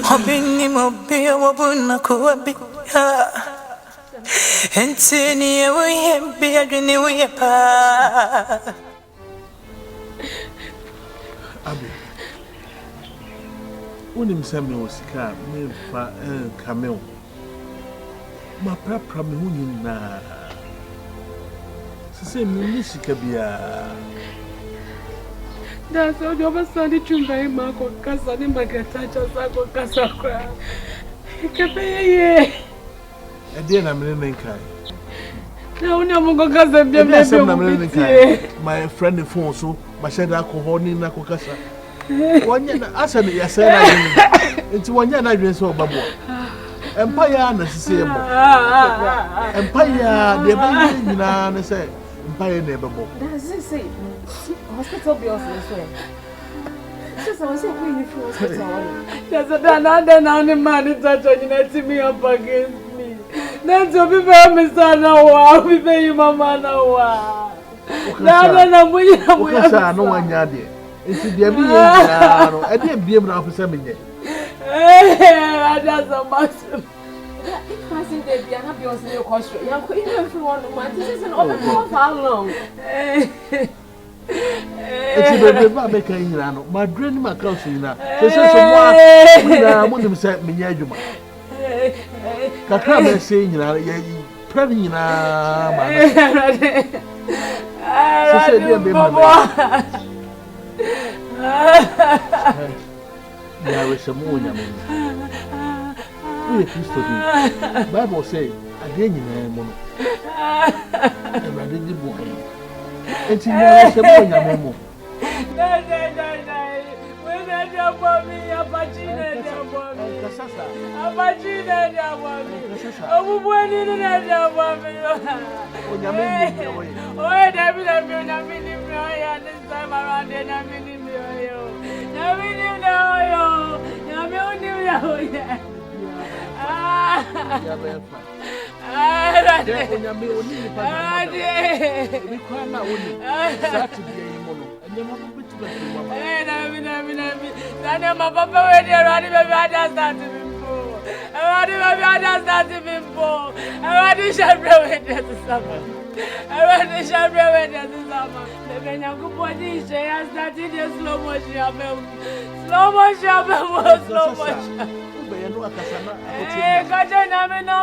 Hobini mobi wabuna kuwabi Entini yewe biagini wepa Abi Unim sami osika me fa kameo Ma prapra me huni na Sise mi nisika bia That's all the other Sunday chumba Marco Casa ni Magatacha Sako Casa Cra. Cafe. A dear American. Now, no Casa, my friend the phone so, my shed alcohol in Nakokasa. 1 year, I said, yes, it's 1 year I dress over Babu. Empire, necessary. Empire, the baby, say, Empire neighbor. That's it. Hospital bills this way. Just I was saying, you feel hospital. There's another man that united me up against me. That's what we pay me, son. Now, we pay you, Mamma. Now, no, one yard. It's the I didn't be able to send me. I just a massive. If I see that they are not beyond the cost, you are going to want this is an open for how long? It's a baby making my dream, my cousin. So, someone said me, Yajuma. Kakame saying, Previ, there is a moon. Bible say, again, you know, and I didn't book it. And she knows a moon.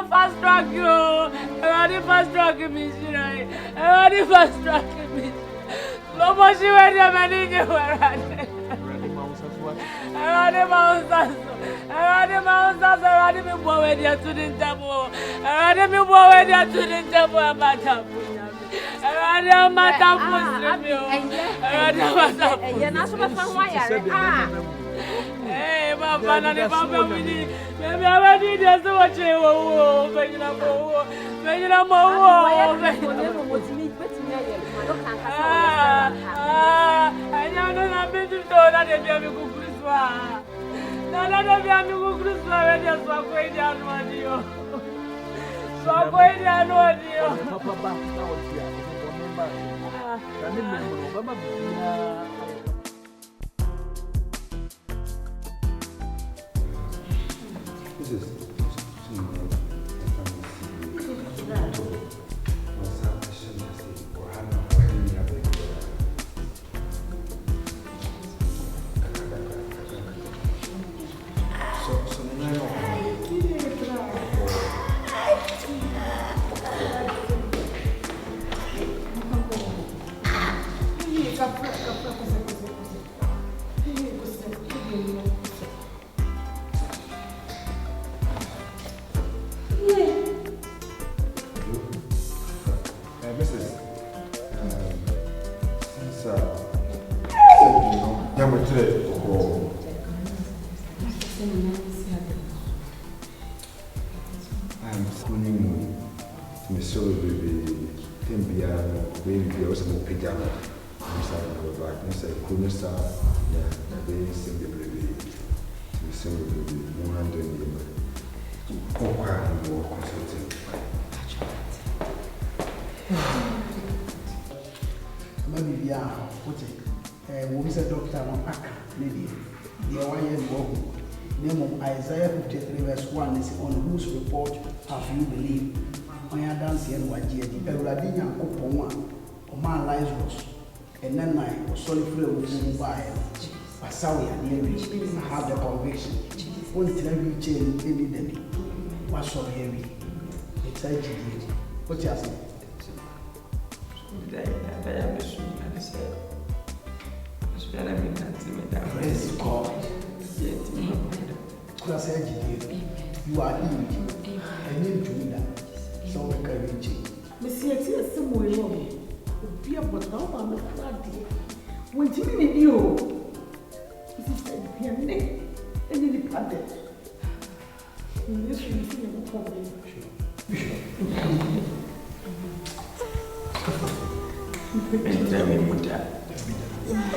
Fast track you. Fast track me. Fast track me. Slow motion when you're managing your Hey, Papa, Nani, Papa, we need. Maybe I need just to watch you. We said Dr. Akan, lady, the Hawaiian Bogu. Name of Isaiah 53 verse 1 is on whose report have you believed? On your dance and Wajia, the Eradina Kopoma, or man Lazarus, and then I was solid free with by Pasawi and Henry. I have the conviction. One every chain any day. What's so heavy? It's a GD. What you saying? Praise God. Because you are in and you do that. So we can reach it. Monsieur, it's some way long. Be about now, I'm a dear. When Timmy knew you, this is the name and the pattern. This is the problem.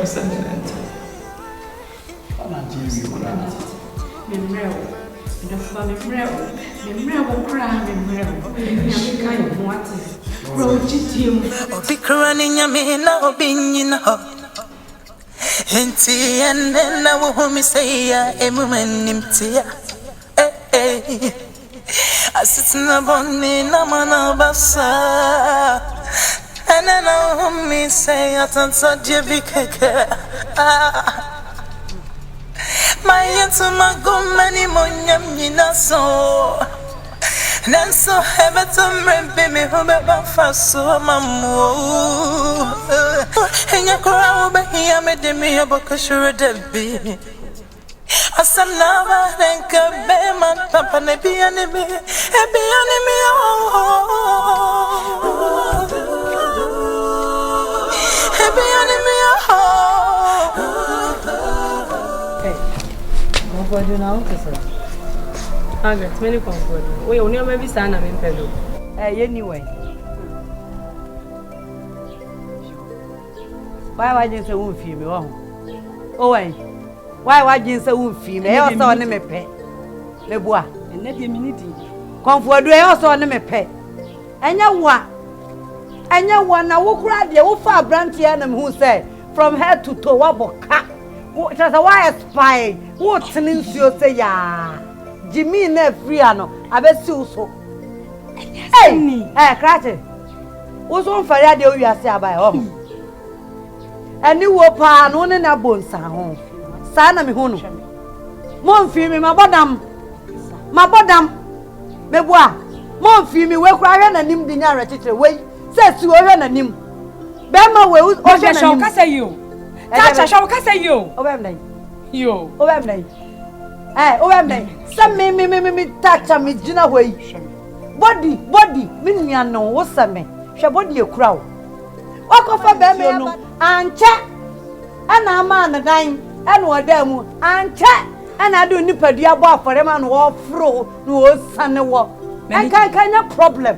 Asante. Obikrani nyamina obinyina ho. Enti enne na wo mi say ya emumenimtia. Asitna bonni na mana basa. And I know me say I don't touch you because my into my gum many monyam yina so then so heaven to remember me who be fast so mamu and you crowd be here me de me a book sure debi asam na think be man papa ne be enemy Comfort now, sir. Margaret, many comfort. We only maybe stand in Pedro. Anyway. Why you say won't feel me? Oh, why you say won't feel me? I also on me pay. Le bois, and let the minute. Comfort, I also on me pay. And you what? And you want to walk right there, who far branch who said from head to toe, what just a wire spy. What's an issue say ya? Jimmy ne friano, I bet so. Hey, Cratty. What's on fire? You are say by home. And you were pan on in a bone, son. Sana me home. Mon feel my bottom. My bottom. Bebois. Mon feel me, work right and him dinner teacher way. Says you are and him. Bema will shall say you. Tacha shall say you. Oh, yo, oh, I'm name. Oh, I'm name. Some me touch me dinner way. Body, meaning I know what's some me. Shall body a crowd. Walk off a baby and chat. And I'm on a dime and what them and chat. And I do nipper dear bar for them and walk through no sun walk. And can your problem.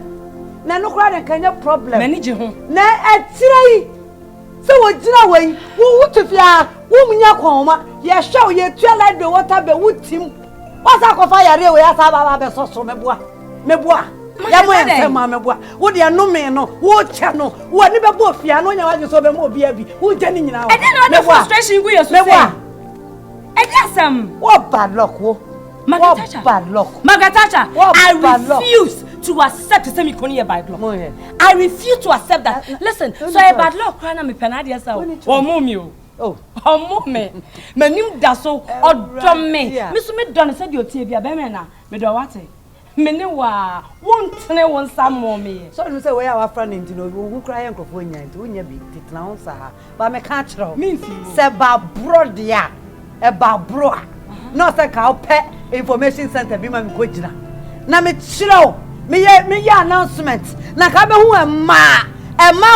No crowd can your problem. Manage home. Nay, at 3. So what dinner way? Who to fear? Woman yakoma, ye show ye twilight the water be with him. What's a fire real? Yes, I have a sauce mebois. Mebois. What do you know me? No, what channel? What never both piano? You saw them more baby. Who Jenny now? I didn't know the frustration we are mebois. And yes, what bad luck? What bad luck? Magatacha, I refuse to accept the semi-conia by law. I refuse to accept that. Listen, so a bad luck, crying me penadia or mumio. Oh, moment. My name does so or drum me. Miss Medon said your tibia bemena, Medawate. Menewa won't know some more me. So you say where our friend in who cry and California and win your big clowns are. But me catch her. Means Seba Brodia, a babroa. Not a cow pet information center, be my Gojina. Now me chill. Me announcement. Nakabe who a ma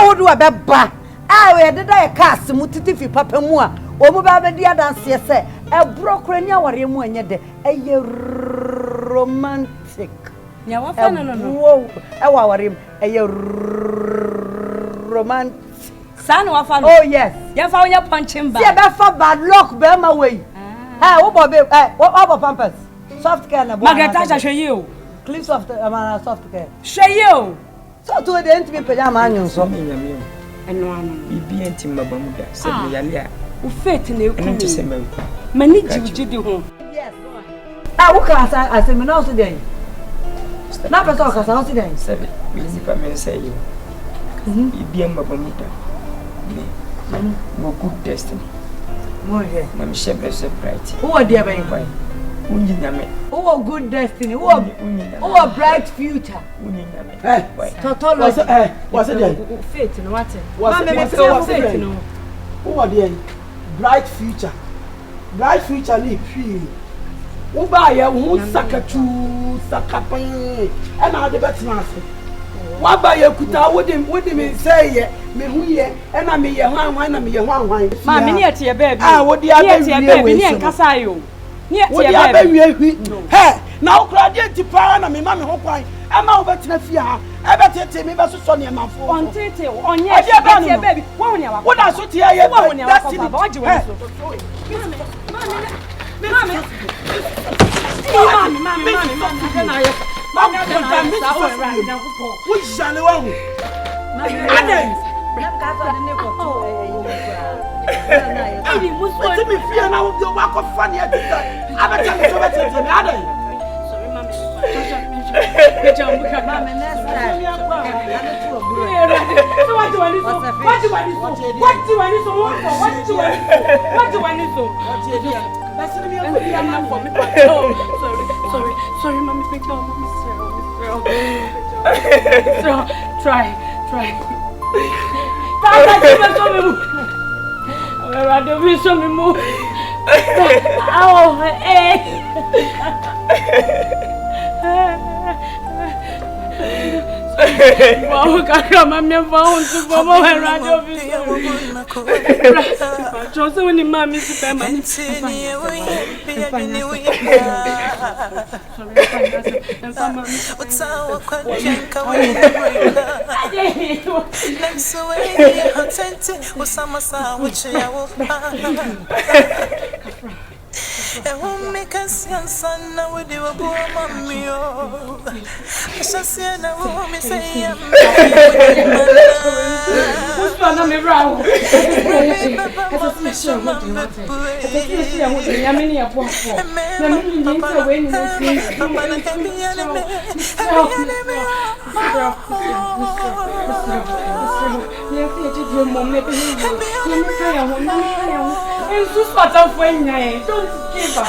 who do a beba. I did I cast mutiti fi papa mu a o mu ba dia dance ye say e brokrania wore mu anye de e romantic nya wa fa no wo e wa wore mu e romantic san wa fa no oh yes ya fa onya punching bag se be fa bad luck be ma wey wo bo be wo bo pampers soft care na bo Magata hwe you clip soft care soft care hwe you so to the ent me pejama anyo so eno ano bibi enti mabamuda se me yale a o faith na eku enti se me mani jiwjidi ho yes ah wo ka asem na so dey na person ka sa so dey sabe me nipa me say you bibi mabamuda no good destiny mo he na me shebe so bright who dey by unyi nyame who good destiny who bright future unyi nyame totolo what's it faith no what what's it no who there bright future ni free wo ba ya wo sakatu sakapan e na de betina ase wa ba ya kuta wo de me say ye me hu ye e na me ye hwan na me ye hwan ma me ne ete ye baby wo de abewie we ne nkasa ayo ne ete wo de abewie hwi he na wo kra de ti pa na me ma me ho kwan e ma wo betina fie ha e betete me be so so ne manfo on tete onye ete baby wo ne wa wo da so tie ye wo ne wa papa ba oje wo so Sorry, mommy, pick up, try. Wow, caramba, minha mão, tu vamos errar de ouvir. Just when the mommy is there, man. It won't make us sense, and now we do a poor mommy. I shall see and I won't say, who's going to be wrong? Don't give up.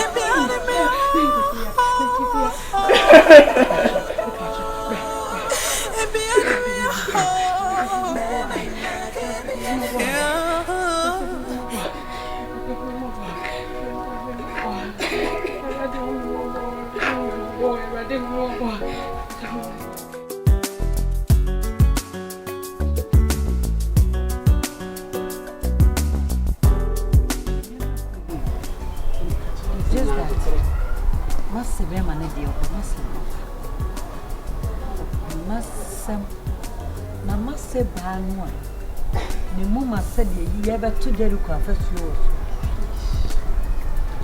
The mama said, "You ever to the look of a floor."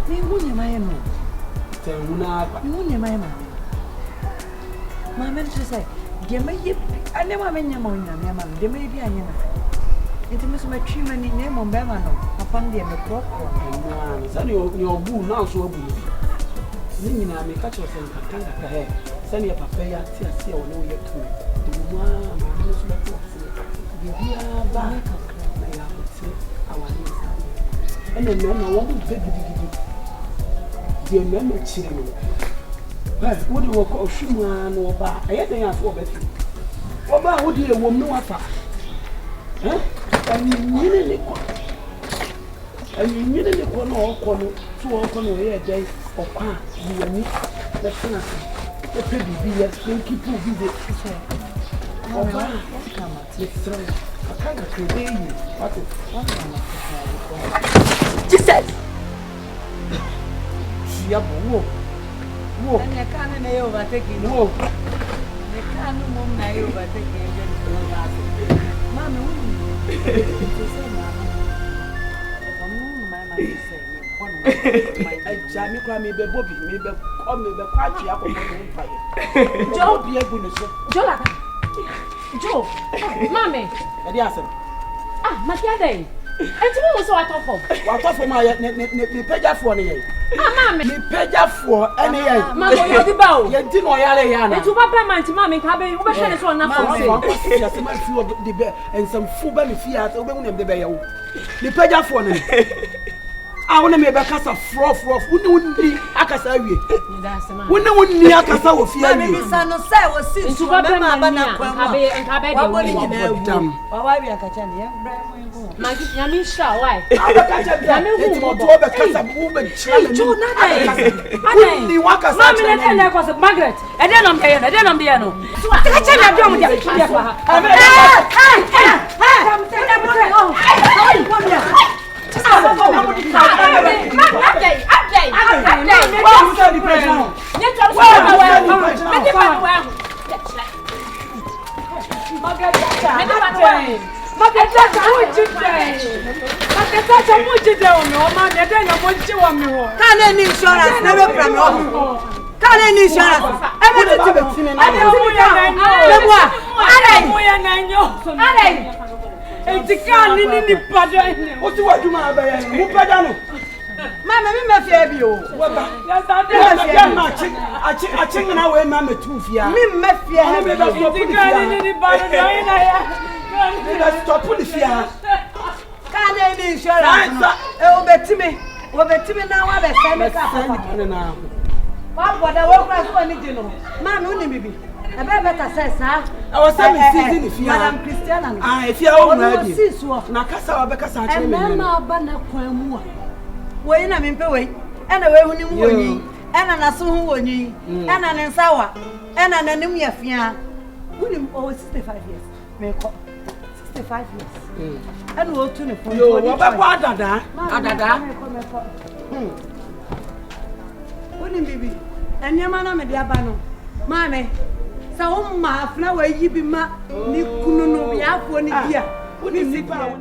You wouldn't mind. You wouldn't mind. Mamma said, "There may be, I never mean your mother, mamma. There may be a young. It must be treatment in name on Bemano upon the crop. Send your boo now so boo. Then I may catch yourself a tank at the head. Send your papaya, see, or no yet to and then I won't take the amendment children. But what do you call Shuman or Bar? I had to ask for better. What about what do you want no after? And you needed a corner or corner, 2 or corner a day or car. You will meet the fence. The baby be a slinky poo visit. Jesus! She up a walk. And you can't overtake you. No, they can't overtake you. Mamma, Jammy Crammy, the Bobby, maybe come with the party up on the fire. Joe, be a goodness. Joe, mommy. Adiasa. Ah, Makiade. Enti mo so watofo ma ne pejafo ne ye. Ah, mama. Ne pejafo ene ye. Ma go yo di ba o. Ye di no yale ya na. Enti ba pa man ti mama ka be wo be hwe ne so na fo se. Ya se ma fi o de be and some fu ba me fi ate wo be hu ne de be ye wo. Ne pejafo ne. Ah, wona me be kasa fro woni akasa awie. Woni akasa wo fi awie. Mami bisa no say wo si so me ma ba na kwa mo. Nka be Wa boni nyina dam. Wa wa wi akacha ne ya bra mo ngo. Ma nyami sha why? Abakacha bia. Eti mo to be kasa wo be chira me. Jo na dai. Woni wakasa. Mami ne tell na ko Margaret. E dey nom dey no. Akacha na do mo dey fi kwa. Come take that boy. Oh. Come here. Etika ni pada ni. O ti wa juma ba ya ni. Mu pada no. Mama mi ma fie bi o. Wa ba. Ya ma achi na we ma metu fia. Mi ma fie ha bi. Etika ni pada no ina ya. Ni da stop the fia. Ka na ni insurance. O betimi na wa be se me ka fa. Na. Wa boda wo kura so ni di no. Mama uni bibi. Ebe better say sir. I was saying season if you Madam Christiana. Ah, if you are ready. Na kasa wa be kasa achi me. E ma ba na kwan mu a. Wo na me mpe we. E na we huni mu woni. E na naso hu woni. E na ne nsawa. E na nanim ya fia. Woni o 65 years. Me ko 65 years. E na o tu ne fo. Yo, wo be kwa adada. Adada. Woni bibi. Enyama na me dia ba no. Mame. Sa o ma afna wa yi bi ma ni kunu no bi afo ni dia woni sipa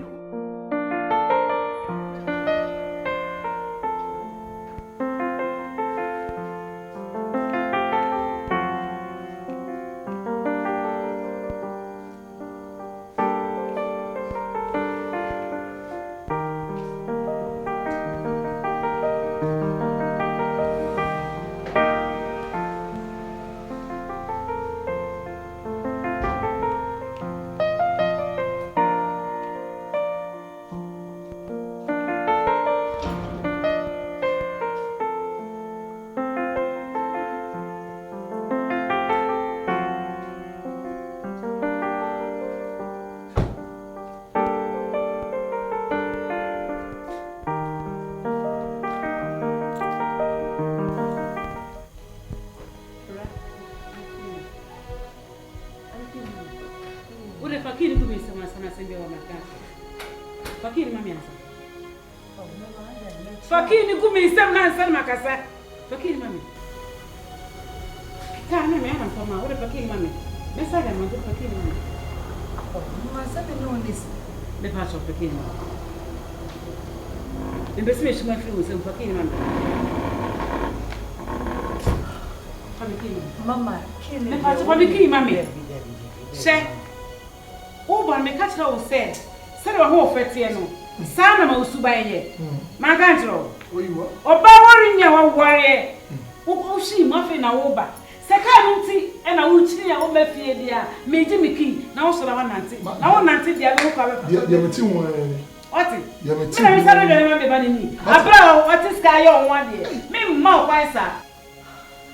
Fakini gumi semna sana makasa. Fakini mami. Kana me ana kama ore fakini mami. Mesa ya mwanzo fakini mami. Masa me no this. The part of fakini mami. Mbesime shima free usem fakini mami. Fakini Mama, kini. Me part of fakini mami. She. Oba me catch her say. Say wa ho fetie no. Sana ma usuba ye. Magantro. Oyiwa. Oba wori nya wa wore. Wo shi ma fe na wo ba. Seka nti e na wo chiri ya wo ma fie dia. Meji miki na wo sora wa nante. Na wo nante dia wo kwa ba. Dia meti won. Oti. Dia meti. Me na sare dia ma be ba ni. Abra oti sky yo won dia. Me ma kwa sa.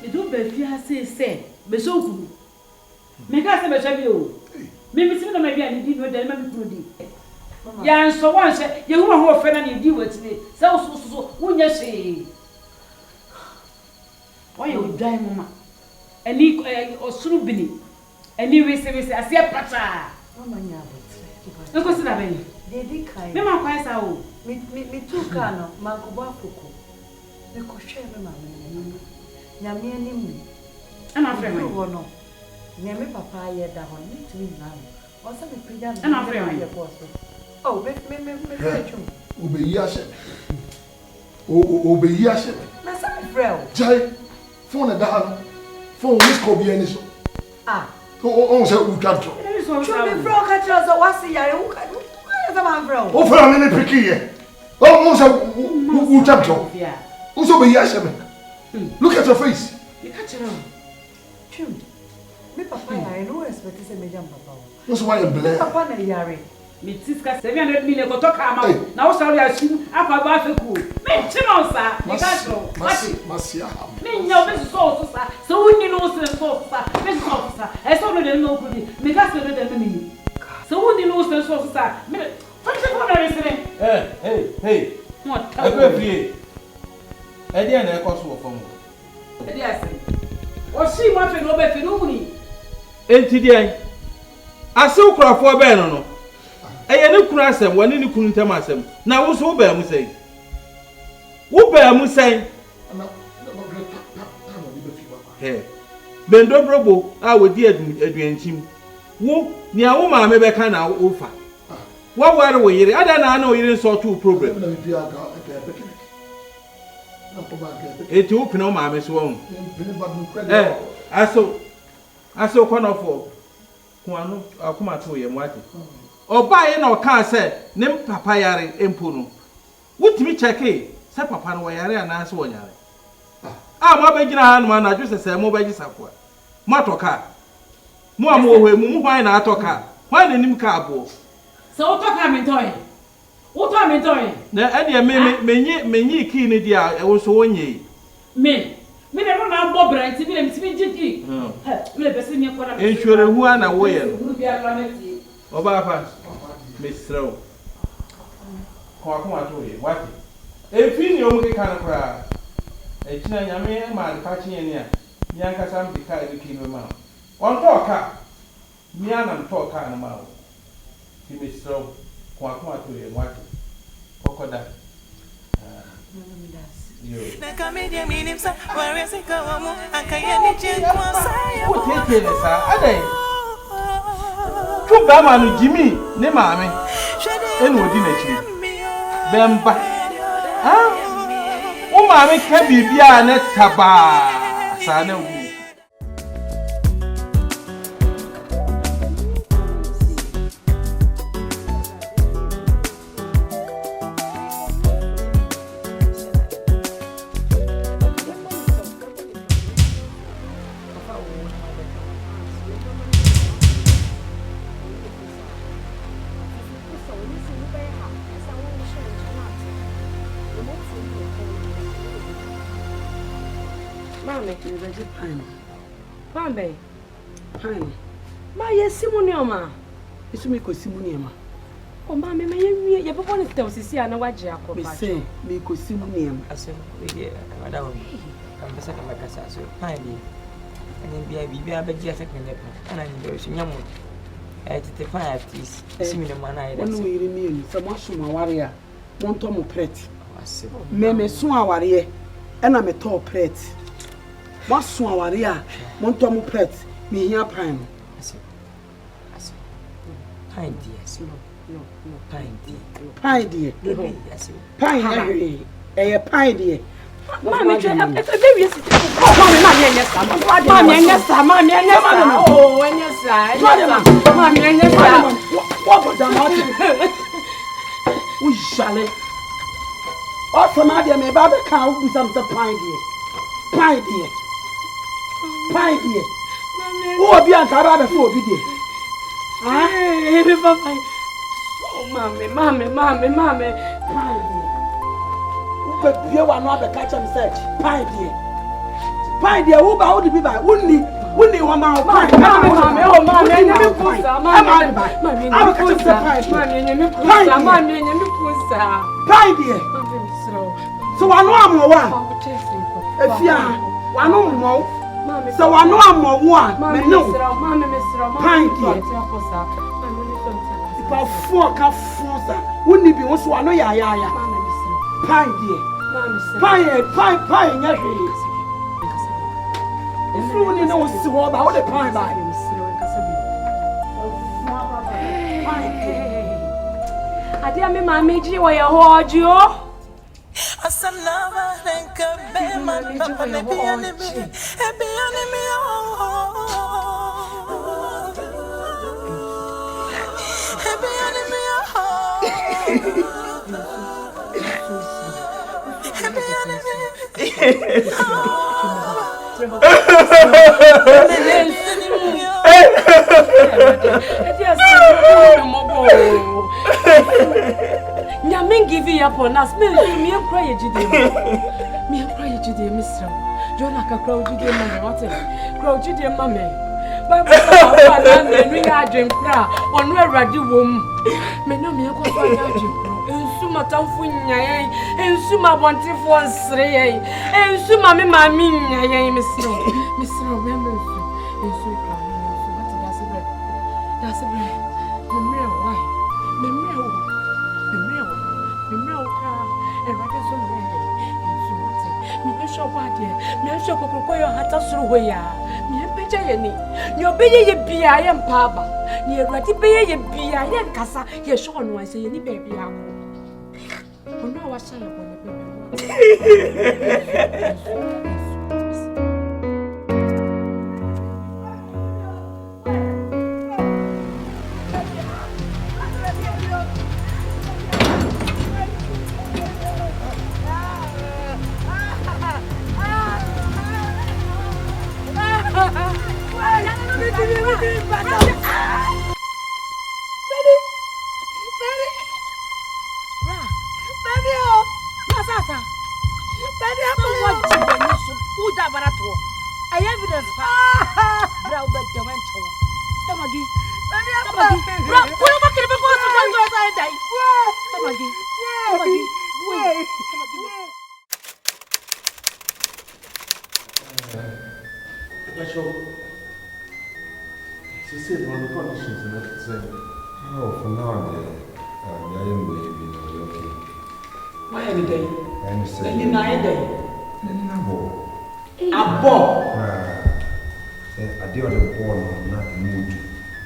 Me do ba fie se be so ku. Me ka se be sha bi o. Me mi na ma bia ni di no da ma bi pro di. Ya nso won se ye hu ho fe na ni di watire se so wonya hwe oye odwan mama ani osuru bini ani wese asia pata Mama nya abotire. nko si na bani Dedi kai. me ma kwa sa o Mi tu ka no mankobo afoko. Me ko hwe me mama ni. Nyame anim ni. ana frɛ me wo no. Nyame papa ye da ho ni tu na no. O se me pija no. Ana frɛ me. Oh, me chum. Obeyi ase. Obeyi ase. Na sa me frɛ o. Jai. Phone da ha. Phone miss ko bi ani so. Ah. O se u twa to. Chum me frɛ o ka chira so wasi yare wo ka. kasa man bro. O fa me picky here. Oh, who jumped on? Yeah. Who's over here, Shaman? Look at your face. You catch it on. True. Me papa, I know expect to say me jam papa. What's why I'm black? Papa na yare. Me tiska 700 million go talk am. Na wo sorry assume akwa ba feku. Me chimo sa. Me catch on. Masia. Me nya obi so sa. So woni no so sa. Me so sa. E so no de no kudi. Me gas no de me. So woni no so sa. Me Hey. What? I go free. Eddie and I cost for phone. Eddie, I say. Or she wants to know better than me. Enti aso krafo be no. Eye ne kunu asem, wani ne kunu ntam asem. Na wo so ba mu sei. Wo ba mu sei. Hey. Bendo brobo a wodi aduanchim. Wo ni awo ma me be ka na wo fa. What were we here? I don't know you saw two problem. It open on my miss one. I saw one of four. I'll come out to you and what? Or buy no car said, Name Papayari Impuno. What me check it? Say Papa no yare and answer one yare. I'm a beginner hand man, I just say mobile support. Motocar. More why not talk car? Why the name carbo? So what am I doing? What am I doing? Na ade me key ni dia e wo so wonye. Me never na bob right me jiki. Me be se me kwara. Ensure hu ana wo ye. Oba fa. Me srew. Ko akoma to ye. What? E fi ni o mu ke kan kra. E kina nyame ma ka kye ni a. Mi anka sam bi ka e ki me ma. On to ka. Mi anam to ka na ma. Mr. Kwakwa to a what? Okoda. The comedian means where is it go? I can't get What is it, sir? Ade. Two Bama, Jimmy, ne mammy. And what did you? Bemba. Ah? Oh, mammy can be a net taba. Sana. Me ko simuniema. O ma me ye ye bebo ne tell sisi ana waje akọ ba. Me ko simuniema. Aso we madam. Kan besa kan makasa so. Fine bi. Ani bia abegia second level. Ana ni be so nyamo. Tete fine artist. Simuniema na ida. Onu yiri mi so mo so aware a. Mo nto mo pret. Ase. Me so aware e na me to pret. Mo so aware a mo nto mo pret. Me hia pan. Pine dear, no, pine dear. Pine dear. Pine dear. Pine dear. Mamma, it's a baby. Mamma, oh, when you say, Mamma, what was the we shall it. Also, Madia, my baby cow with some pine dear. Pine dear. Pine dear. Oh, be a carabber for video. Papa. Oh, mommy. But you are not the catch and search. Pie dear, who about to be by? Wouldn't one mouth. Mammy, oh, mammy, and you put some. I'm going to pie dear. So I know I'm one. If you are one more. So I know I'm one. Pine dear. If I fork a force, wouldn't it be also I know ya? Pine dear. Pine, if you only know so about the pine by. I dear me, mammy, where you hold you. Some love and come back, Papa, be enemy. Nyamin give you up on us. Me cry today. Me cry today, Mister. Jonah ka cry today, mama. What? Cry today, mama. Bible says, "We are dream cry. On we ready wom. Me no me ko fa ya dream cry. Ensuma tamfu nyaye. Ensuma bonti fo nsre ye. Ensuma me mami nyaye, Mister. Mister, remember ensu cry. Ensu what that's it. That's it. Me why? Me sure ko yo hata suru ho ya me peja ye ni ni obeye ye bia ye mpaba ni erati beye ye bia ye kasa ye sure no ase ye ni be bia ko ono wa sha ye ko ne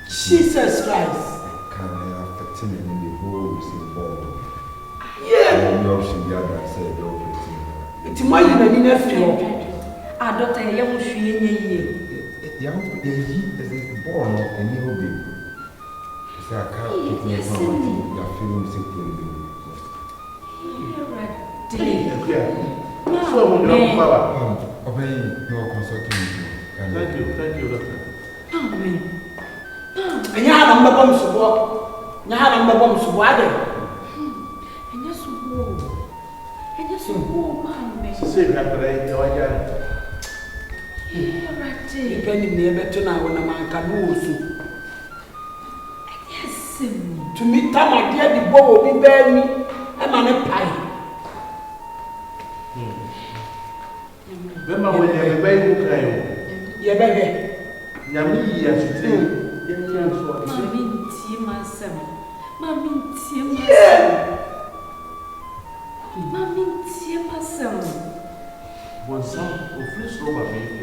Jesus Christ. Can affect him in the whole ball. Yeah. No option the other said the operating. It's my nephew. Doctor, you must be the ball and you will be. I can't take me from your feeling sick. So, obey no consulting. Thank you, doctor. Amen. And you have a bomb support. You have a bomb support. And yes, mamma. Say, Rapper, Depending near to now when a man can lose. Yes, to me, time I dear the bow will be bear me. I'm on a pie. Remember when you have a baby cry? Yeah, baby. Yami, yes, you say. One son of free slow, you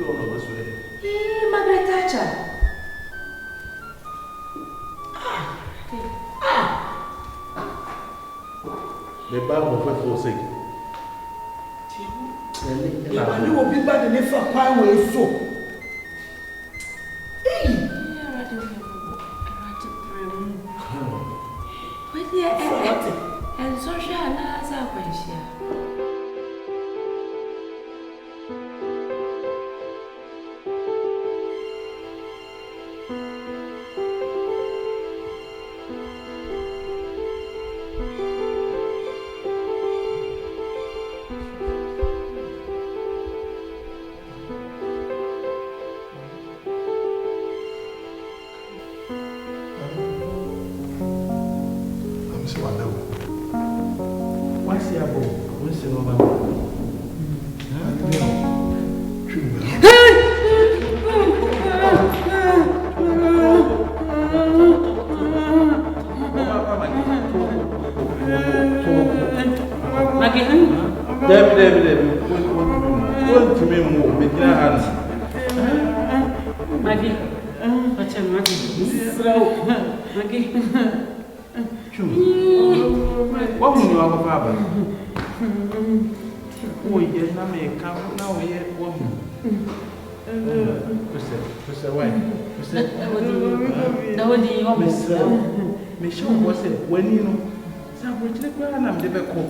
all know this way. Margaret Thatcher. The Bible for sake. You will be bad enough for quite way so. And social analysis question. Sabuchile kwa na mdebe ko.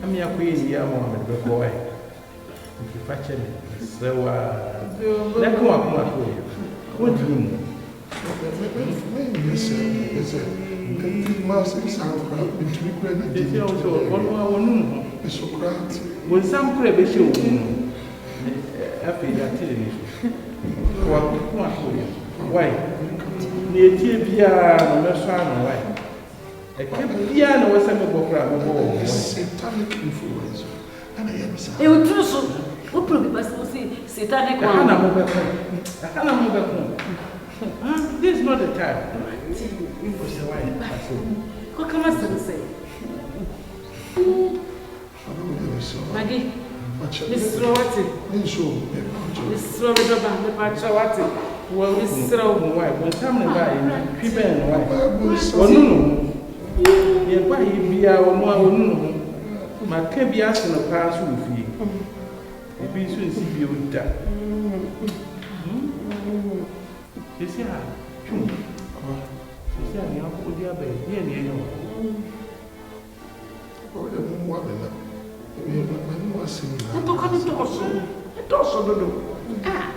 Ami akwe ya mo mdebe ko ai. Mkifache ni sewa. Na kwa ko ya. What do you mean? When some pray show why? Near Tibia, no son, why? A Kibiano was a book satanic influence. And I am saying, it would do so. Who probably see satanic one? This is not the time. What can I say? Maggie, this is Rowati. This is Robert, the Pachawati. Well, this is why when someone by people and wife. Oh, no, you're by Bia or more. My Kabias and a pass with you. It be soon see you with that. You see, you see, I have put your bed here near you. Oh, you don't want to. I don't come to also. It also do. Ah.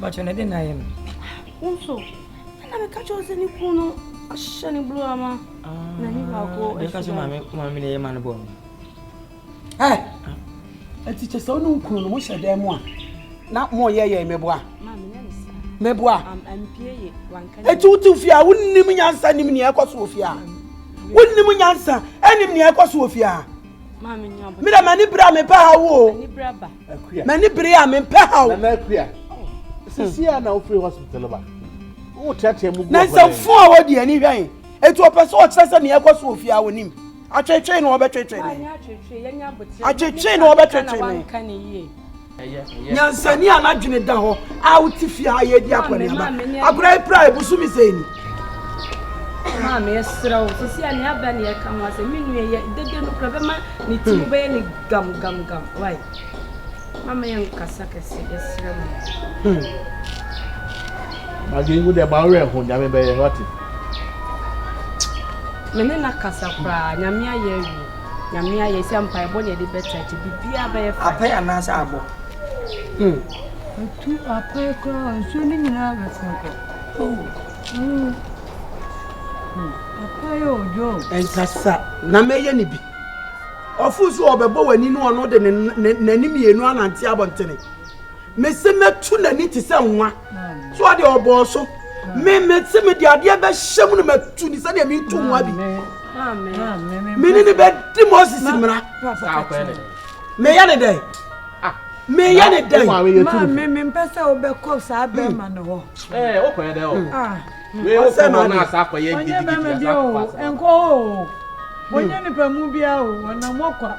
But you didn't I am. Also, and I'm a catcher as any pono, a shining blue armor. Go because my man born. Hey, a teacher so no cool, wish I damn one. Not more, yeah, mebois. Mebois, and Pierre, one can. A 2 fear wouldn't even answer him near Cosofia. Wouldn't even answer any near Cosofia. Mammy, many bram power, many bram and power. See, I know free hospital. Oh, chat him. Now, forward the anyway. It was a person near Cosofia with him. I train or better training. I train or better training. Yansania, imagine it down. Out if you are a diaconima. A great pride, Busumi saying. Mammy, yes, so see, I never been here. Come was a minute. They didn't problem. Need to be any gum. Why? Mama young Casaka said, yes, I didn't go the barrier when I remember what it. Menena Casapra, Yamia, yes, I'm by bonnet better to be beer by a pay and as abo. Two are pay crown, shooting in our Joe. And Cassa, Namayanibi. Ofusu obebo wani no no de nanimi enu anante abontene mese metu nani ti se nwa so ade obo so me se de ade be hyem no metu ni se de me tu nwa bi amen me ni be di Moses mra me ya ne dey me ya ne dey ma me mpese obekọ sa be ma no ho okoye dey o we o se na sa akoye gidi enko onye nipa mu bia o na mokwa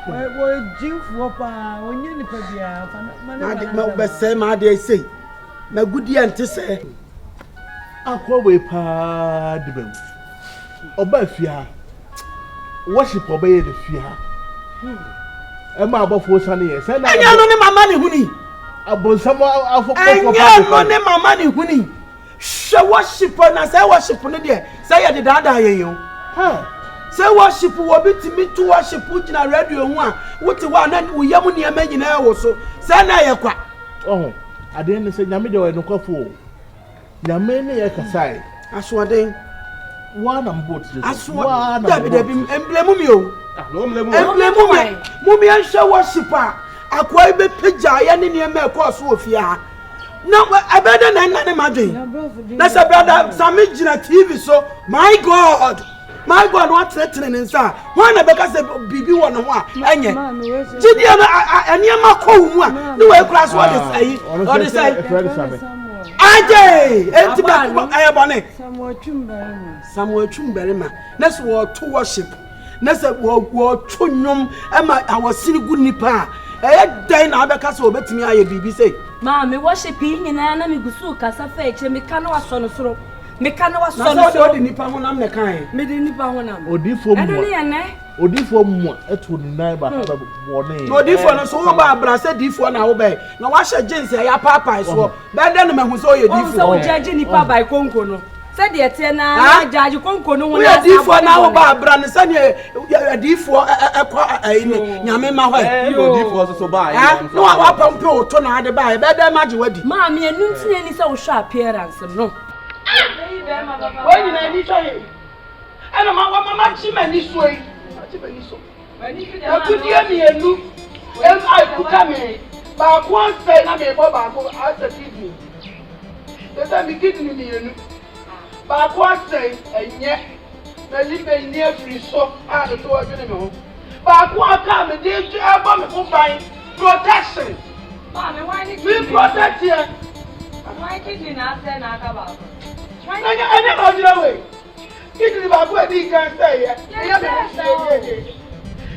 wo jinfo pa onye nipa bia ma be se ma de sei na gudi ante se akwa we pa de bam oba fia worship oba ye de fia e ma abofo sane ye se na anya no ne mama ne huni abonsam afofo anya no ne mama ne huni she worship na say worship ne de say ye de dada ye yo ha say worship wo bitimi to worship gina radio hu a wote wa na uyam ne ma nyina e wo so say na ye kwa oh ade ne say nyame de wo enokofo nyame ne ye kasai asoden one am boat one dabi emblem mi o emblem mi mumi an sha worship a akwa ibe pagya ye ne ma e ko so ofia na abeda na ne madwen na say brother sami gina TV so my god what threatening inside? One of because bibi one one. Anye. Chidia na eniema ko hu a. No we class what is say. What is say? Aje, enti ba ayabone. Samuel Chumberima. Na so wo to worship. Na se wo to nwom ama awosini gu nipa. Dan na abeka so obetimi aye bibi sei. Ma me worship nyina na me gusu kasa fa eche me ka na waso no soro. Me ka na waso no soro. So odi nipa honam ne kan. Me di nipa honam. Odifo mu. Eno ne ene. Odifo mu eto ni nai ba ba woni. Odifo no so wo ba abra se difo na wo be. Na wa hye jeans ya papa so. Be den no mahu so ye difo. So jaji nipa by konko no. Se de tie na jaji konko no wona difo na wo ba abra ne se ne difo ekwa ayini nyame ma ho Odifo so ba ayi no wa pampe o to na ade ba be den maji wadi ma me enu ntine ni se wo hwa appearance no when you need to ana mama chi mani so yi chi mani so na tu die mi enu ai kuka me ba ko anse na me bo ba ko asa kidney esa mi kidney mi enu ba ko anse enye na libe ni afri so a to odwene me ho ba ko aka me de tu aba me ko ban protection ma me why ni we protect here why kidney na ase na aka ba Anya ba jira we. Kidney ba ko di kan say ya. Ya be say.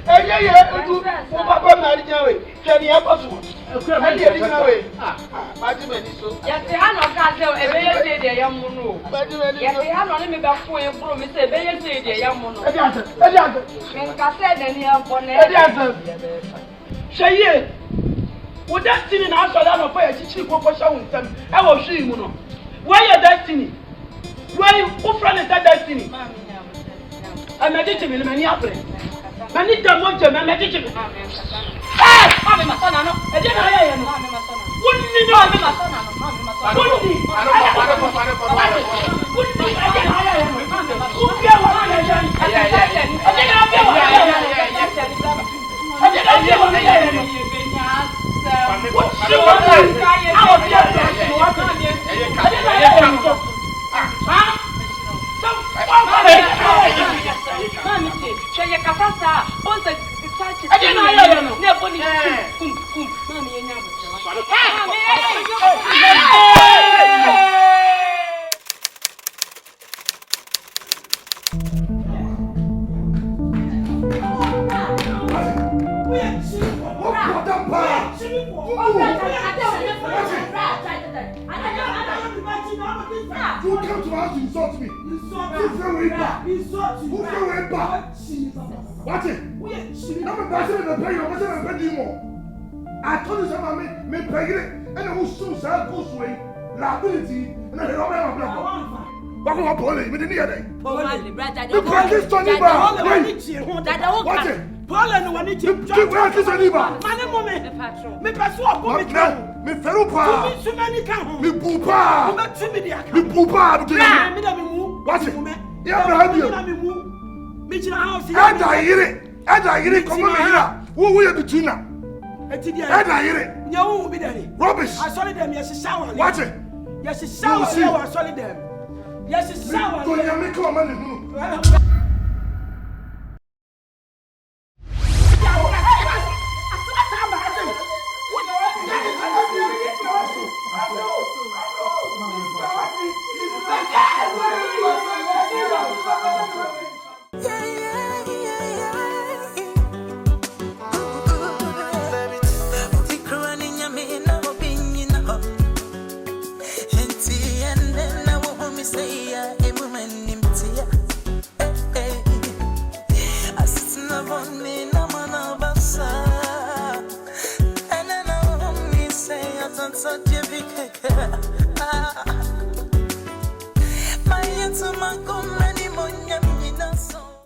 Eye tu mo papa na ri jan we. Se ni e posu. E di ri jan we. Ba ji me ni so. Ya se ha no ka se e be ye se de ya mu no. Ba ji me ni so. Ya se ha no ni me ba fo e bro mi se e be ye se de ya mu no. E di ante. Me ka se de ni an bo ne. E di ante. Sheye. Wo destiny na so da no fa ya chichi ko sha won tam. E wo hwi mu no. Where your destiny? Where who friend is that destiny? I'm a teacher, I'm a apple. I need to watch him, I'm a teacher. Hey, I'm a son. I didn't hire him. Wouldn't you know I'm a son? Wouldn't he? You come to my house to insult me. Insult me. Who fell back? Watch it. I'm a person in the pay. I'm a person in the pay more. I told you something. Me pregnant. And I was so sad. Go sway. Liability. And I don't have a block. What am I pulling? We didn't hear that. The practice Tony Bar. Watch it. Paul and one each. The practice Tony Bar. Man, woman. Me pass what? Me ferupa. Me so many can. Me pupa. Me pupa. Watch it. Yeah, Abraham. Me china house. Eda yire come me here. Who you between now? Eda yire. You will be there. Rubbish. I saw them. Yes, shower. Watch it. Yes, shower. I saw them. Yes, shower. Don't you make come on. Asante